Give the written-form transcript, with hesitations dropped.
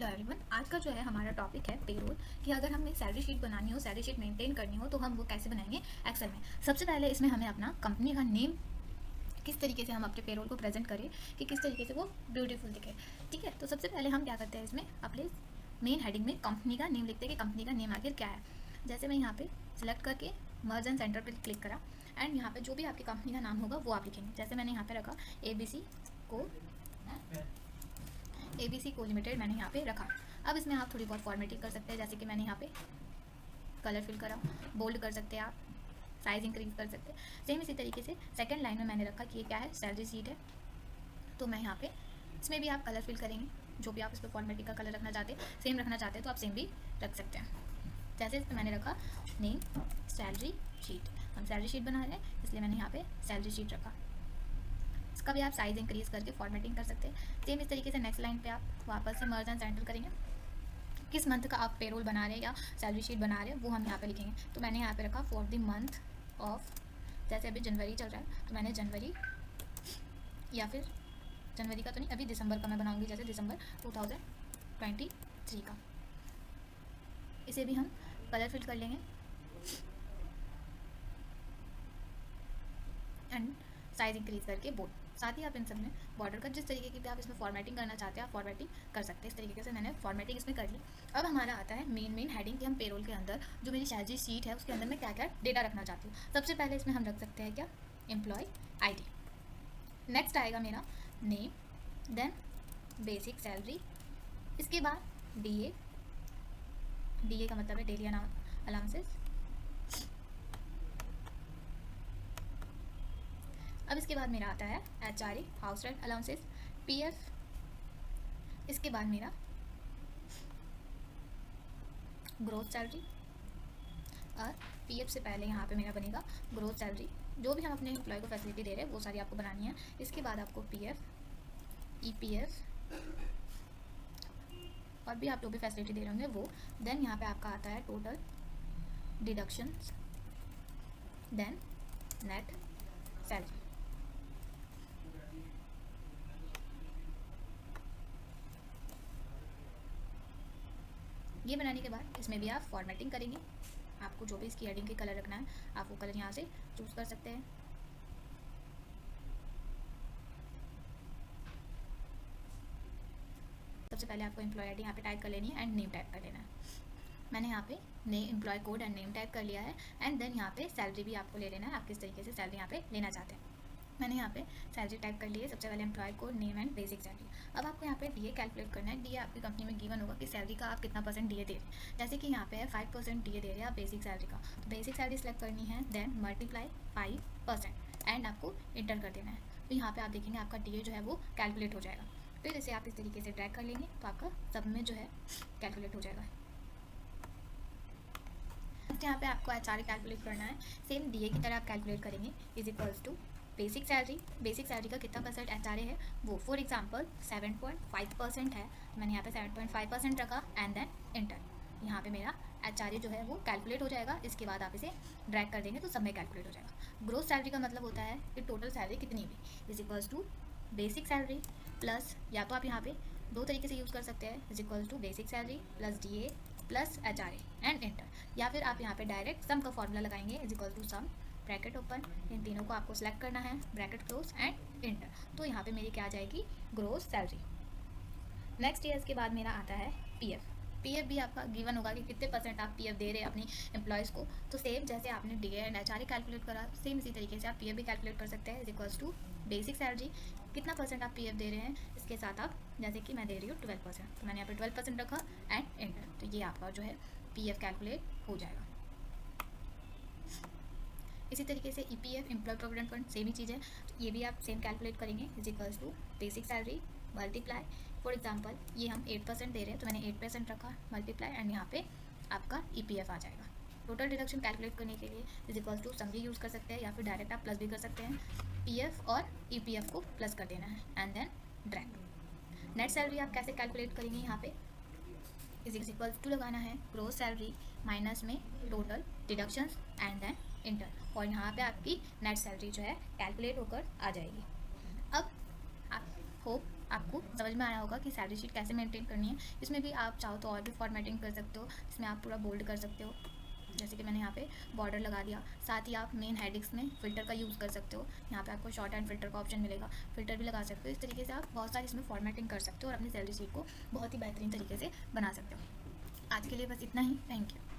Hello everyone, आज का जो है हमारा टॉपिक है पेरोल कि अगर हमें सैलरी शीट बनानी हो, सैलरी शीट मेंटेन करनी हो तो हम वो कैसे बनाएंगे एक्सेल में। सबसे पहले इसमें हमें अपना कंपनी का नेम किस तरीके से हम अपने पेरोल को प्रेजेंट करें कि किस तरीके से वो ब्यूटीफुल दिखे। ठीक है, तो सबसे पहले हम क्या करते हैं, इसमें अपने मेन हेडिंग में कंपनी का नेम लिखते हैं कि कंपनी का नेम आखिर क्या है। जैसे मैं यहाँ पे सिलेक्ट करके मर्ज एंड सेंटर पर क्लिक करा एंड यहाँ पे जो भी आपकी कंपनी का नाम होगा वो आप लिखेंगे। जैसे मैंने यहाँ पे रखा ABC को लिमिटेड मैंने यहाँ पे रखा। अब इसमें आप थोड़ी बहुत फॉर्मेटिंग कर सकते हैं, जैसे कि मैंने यहाँ पे कलर फिल करा, बोल्ड कर सकते हैं आप, साइज इंक्रीज कर सकते हैं। सेम इसी तरीके से सेकंड लाइन में मैंने रखा कि ये क्या है, सैलरी शीट है, तो मैं यहाँ पे इसमें भी आप कलर फिल करेंगे। जो भी आप इस पर फॉर्मेटिंग का कलर रखना चाहते हैं, सेम रखना चाहते हैं तो आप सेम भी रख सकते हैं। जैसे इस पर मैंने रखा नेम सैलरी शीट, हम सैलरी शीट बना रहे हैं इसलिए मैंने यहाँ पे सैलरी शीट रखा। इसका भी आप साइज इंक्रीज करके फॉर्मेटिंग कर सकते हैं। सेम इस तरीके से नेक्स्ट लाइन पे आप वापस से मर्ज एंड सेंटर करेंगे, किस मंथ का आप पेरोल बना रहे हैं या सैलरी शीट बना रहे हैं वो हम यहाँ पे लिखेंगे। तो मैंने यहाँ पे रखा फॉर द मंथ ऑफ, जैसे अभी जनवरी चल रहा है तो मैंने जनवरी, या फिर जनवरी का तो नहीं, अभी दिसंबर का मैं बनाऊंगी, जैसे दिसंबर 2023 का। इसे भी हम कलर फिल कर लेंगे एंड साइज इंक्रीज करके बोल्ड। साथ ही आप इन सब में बॉर्डर का जिस तरीके की आप इसमें फॉर्मेटिंग करना चाहते हैं आप फॉर्मेटिंग कर सकते हैं। इस तरीके से मैंने फॉर्मेटिंग इसमें कर ली। अब हमारा आता है मेन हेडिंग कि हम पेरोल के अंदर जो मेरी सैलरी शीट है उसके अंदर मैं क्या क्या डेटा रखना चाहती हूँ। सबसे पहले इसमें हम रख सकते हैं क्या, एम्प्लॉय ID। नेक्स्ट आएगा मेरा नेम, देन बेसिक सैलरी, इसके बाद DA का मतलब है डेली अलाउंसेस। अब इसके बाद मेरा आता है HRA house rent allowances, PF, इसके बाद मेरा ग्रोथ सैलरी, और PF से पहले यहाँ पे मेरा बनेगा ग्रोथ सैलरी। जो भी हम अपने एम्प्लॉय को फैसिलिटी दे रहे हैं वो सारी आपको बनानी है। इसके बाद आपको PF, EPF और भी आप जो भी फैसिलिटी दे रहे होंगे वो। देन यहाँ पे आपका आता है total deductions, then net salary. ये बनाने के बाद इसमें भी आप फॉर्मेटिंग करेंगे। आपको जो भी इसकी हेडिंग के कलर रखना है आप वो कलर यहाँ से चूज़ कर सकते हैं। सबसे पहले आपको एम्प्लॉय ID यहाँ पे टाइप कर लेनी है एंड नेम टाइप कर लेना है। मैंने यहाँ पे employee code and name type कर लिया है एंड देन यहाँ पे सैलरी भी आपको ले लेना है, आप किस तरीके से सैलरी यहाँ पे लेना चाहते हैं। मैंने यहाँ पे सैलरी टाइप कर ली है। सबसे पहले employee code, name and basic salary. अब आपको यहाँ पे DA कैलकुलेट करना है। DA आपकी कंपनी में गिवन होगा कि सैलरी का आप कितना % DA दे रहे हैं। जैसे कि यहाँ पे है 5% DA दे रहे हैं आप बेसिक सैलरी का, तो बेसिक सैलरी सेलेक्ट करनी है, देन मल्टीप्लाई 5% एंड आपको इंटर कर देना है। तो यहाँ पे आप देखेंगे आपका DA जो है वो कैलकुलेट हो जाएगा। फिर इसे आप इस तरीके से ड्रैग कर लेंगे तो आपका सब में जो है कैलकुलेट हो जाएगा। यहाँ पे आपको HRA कैलकुलेट करना है, सेम DA की तरह आप कैलकुलेट करेंगे, is equals to basic salary. Basic salary का कितना % HRA है वो, फॉर एग्जांपल 7.5% है, मैंने यहाँ पे 7.5% रखा एंड देन इंटर। यहाँ पे मेरा HRA जो है वो कैलकुलेट हो जाएगा। इसके बाद आप इसे ड्रैग कर देंगे तो सब में कैलकुलेट हो जाएगा। ग्रोस सैलरी का मतलब होता है कि टोटल सैलरी कितनी हुई, is equals to basic salary plus, या तो आप यहाँ पे दो तरीके से यूज़ कर सकते हैं, is equals to basic salary plus DA plus HRA and enter, या फिर आप यहाँ पे डायरेक्ट सम का फॉर्मूला लगाएंगे, is equal to sum bracket open, इन तीनों को आपको सेलेक्ट करना है, ब्रैकेट क्लोज एंड इंटर। तो यहाँ पे मेरी क्या आ जाएगी, ग्रोस सैलरी। नेक्स्ट ईयर के बाद मेरा आता है PF भी आपका गिवन होगा कि कितने % आप PF दे रहे हैं अपनी एम्प्लॉयज़ को। तो सेम जैसे आपने DA एंड HRA कैलकुलेट करा, सेम इसी तरीके से आप PF भी कैलकुलेट कर सकते हैं, is equals to basic salary, कितना % आप PF दे रहे हैं, इसके साथ आप, जैसे कि मैं दे रही हूँ 12%, तो मैंने यहाँ पे 12% रखा एंड एंटर। तो ये आपका जो है PF कैलकुलेट हो जाएगा। इसी तरीके से EPF employ provident fund same ही चीज़ है, तो ये भी आप सेम कैलकुलेट करेंगे, is equals to basic salary multiply, for example ये हम 8% दे रहे हैं तो मैंने 8% रखा, मल्टीप्लाई एंड यहाँ पे आपका EPF आ जाएगा। टोटल डिडक्शन कैलकुलेट करने के लिए इज इक्वल्स टू सम भी यूज़ कर सकते हैं या फिर डायरेक्ट आप प्लस भी कर सकते हैं। PF और EPF को प्लस कर देना है and then drag. Net salary आप कैसे कैलकुलेट करेंगे, यहाँ पे इज इक्वल्स टू लगाना है ग्रोस सैलरी माइनस में total deductions and then enter, और यहाँ पे आपकी नेट सैलरी जो है कैलकुलेट होकर आ जाएगी। अब आप होप आपको समझ में आया होगा कि सैलरी शीट कैसे मेंटेन करनी है। इसमें भी आप चाहो तो और भी फॉर्मेटिंग कर सकते हो, इसमें आप पूरा बोल्ड कर सकते हो, जैसे कि मैंने यहाँ पे बॉर्डर लगा दिया। साथ ही आप मेन हेडिंग्स में फ़िल्टर का यूज़ कर सकते हो, यहाँ पे आपको शॉर्ट हैंड फ़िल्टर का ऑप्शन मिलेगा, फ़िल्टर भी लगा सकते हो। इस तरीके से आप बहुत सारी इसमें फॉर्मेटिंग कर सकते हो और अपनी सैलरी शीट को बहुत ही बेहतरीन तरीके से बना सकते हो। आज के लिए बस इतना ही, थैंक यू।